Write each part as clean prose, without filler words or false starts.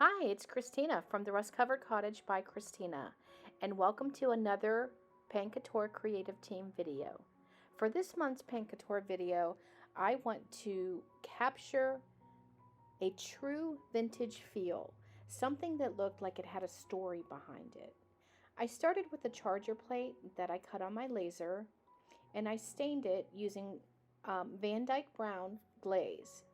Hi, it's Christina from the Rust Covered Cottage by Christina, and welcome to another Paint Couture Creative Team video. For this month's Paint Couture video, I want to capture a true vintage feel, something that looked like it had a story behind it. I started with a charger plate that I cut on my laser, and I stained it using Dyke Brown Glaze.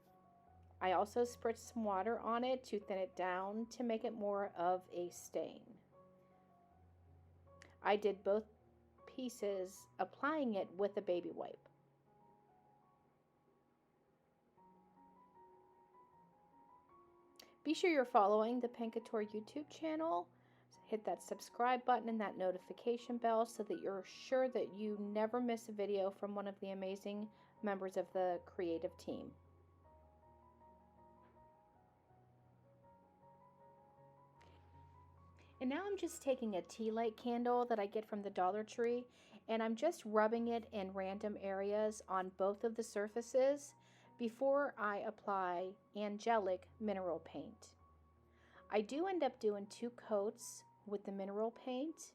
I also spritzed some water on it to thin it down to make it more of a stain. I did both pieces, applying it with a baby wipe. Be sure you're following the Paint Couture YouTube channel. Hit that subscribe button and that notification bell so that you're sure that you never miss a video from one of the amazing members of the creative team. And now I'm just taking a tea light candle that I get from the Dollar Tree, and I'm just rubbing it in random areas on both of the surfaces before I apply Angelic Mineral Paint. I do end up doing 2 coats with the mineral paint.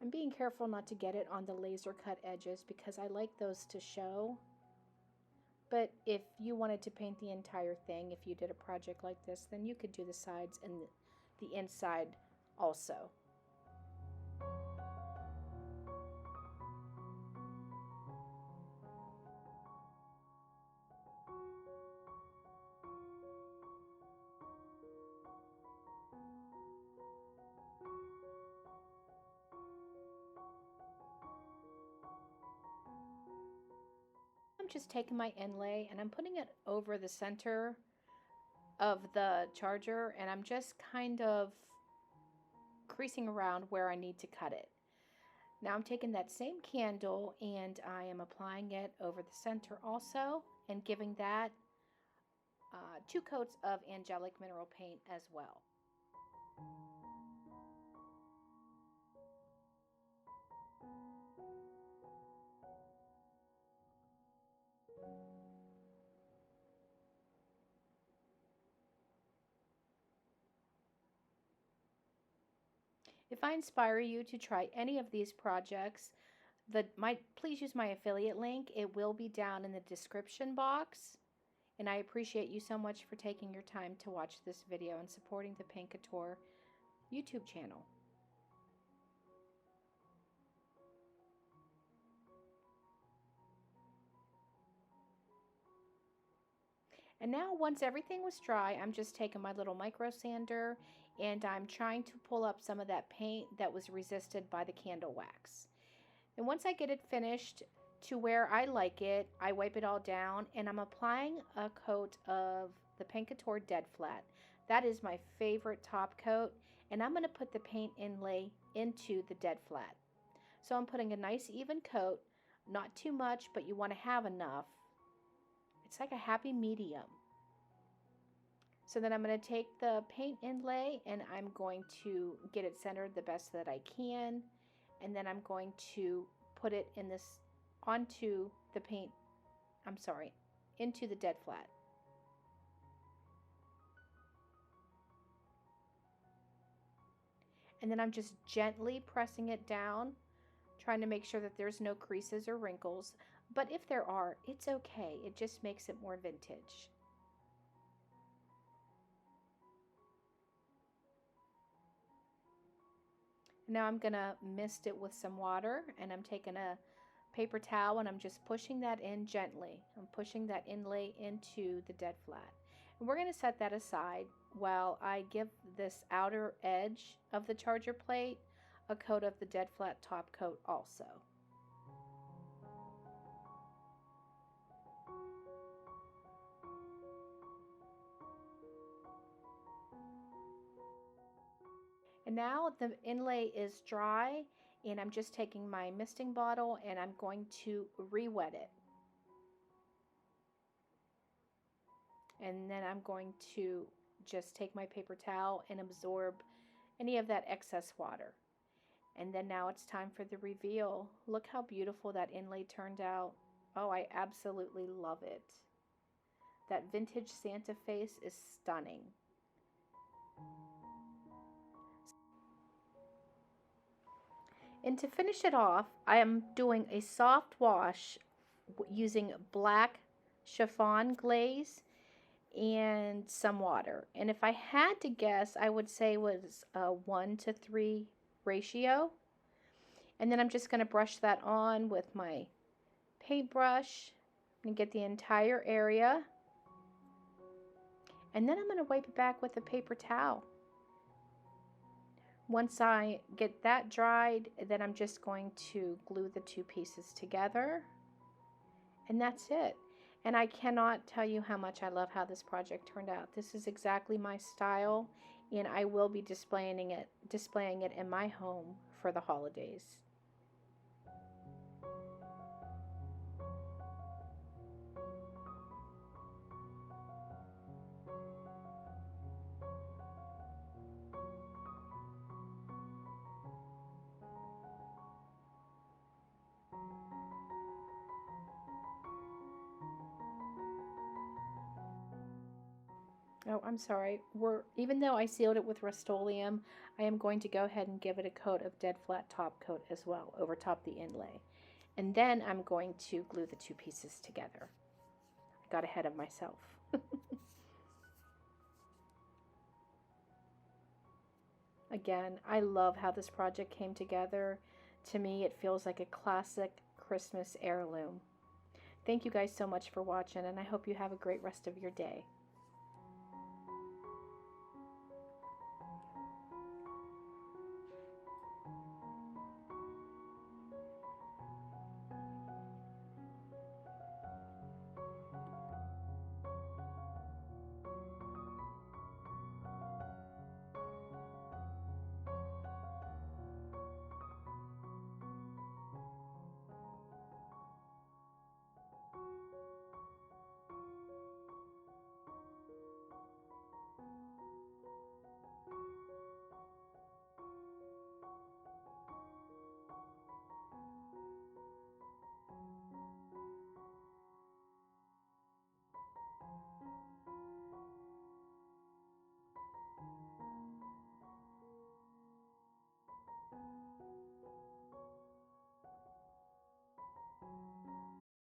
I'm being careful not to get it on the laser cut edges because I like those to show. But if you wanted to paint the entire thing, if you did a project like this, then you could do the sides and the inside also. I'm just taking my inlay and I'm putting it over the center of the charger, and I'm just kind of creasing around where I need to cut it. Now I'm taking that same candle and I am applying it over the center also, and giving that 2 coats of Angelic Mineral Paint as well. If I inspire you to try any of these projects, please use my affiliate link. It will be down in the description box. And I appreciate you so much for taking your time to watch this video and supporting the Paint Couture YouTube channel. And now once everything was dry, I'm just taking my little Microsander and I'm trying to pull up some of that paint that was resisted by the candle wax. And once I get it finished to where I like it, I wipe it all down and I'm applying a coat of the Paint Couture Dead Flat. That is my favorite top coat, and I'm going to put the paint inlay into the Dead Flat. So I'm putting a nice even coat, not too much, but you want to have enough. It's like a happy medium. So then I'm going to take the paint inlay and I'm going to get it centered the best that I can. And then I'm going to put it in this onto the paint, into the Dead Flat. And then I'm just gently pressing it down, trying to make sure that there's no creases or wrinkles. But if there are, it's okay. It just makes it more vintage. Now I'm going to mist it with some water, and I'm taking a paper towel and I'm just pushing that in gently. I'm pushing that inlay into the Dead Flat. And we're going to set that aside while I give this outer edge of the charger plate a coat of the Dead Flat Topcoat also. And now the inlay is dry, and I'm just taking my misting bottle and I'm going to re-wet it. And then I'm going to just take my paper towel and absorb any of that excess water. And then now it's time for the reveal. Look how beautiful that inlay turned out. Oh, I absolutely love it. That vintage Santa face is stunning. And to finish it off, I am doing a soft wash using black chiffon glaze and some water. And if I had to guess, I would say it was a 1-to-3 ratio. And then I'm just going to brush that on with my paintbrush and get the entire area. And then I'm going to wipe it back with a paper towel. Once I get that dried, then I'm just going to glue the two pieces together. And that's it. And I cannot tell you how much I love how this project turned out. This is exactly my style, and I will be displaying it in my home for the holidays. Oh, I'm sorry. Even though I sealed it with Rust-Oleum, I am going to go ahead and give it a coat of Dead Flat Topcoat as well over top the inlay. And then I'm going to glue the two pieces together. I got ahead of myself. Again, I love how this project came together. To me, it feels like a classic Christmas heirloom. Thank you guys so much for watching, and I hope you have a great rest of your day.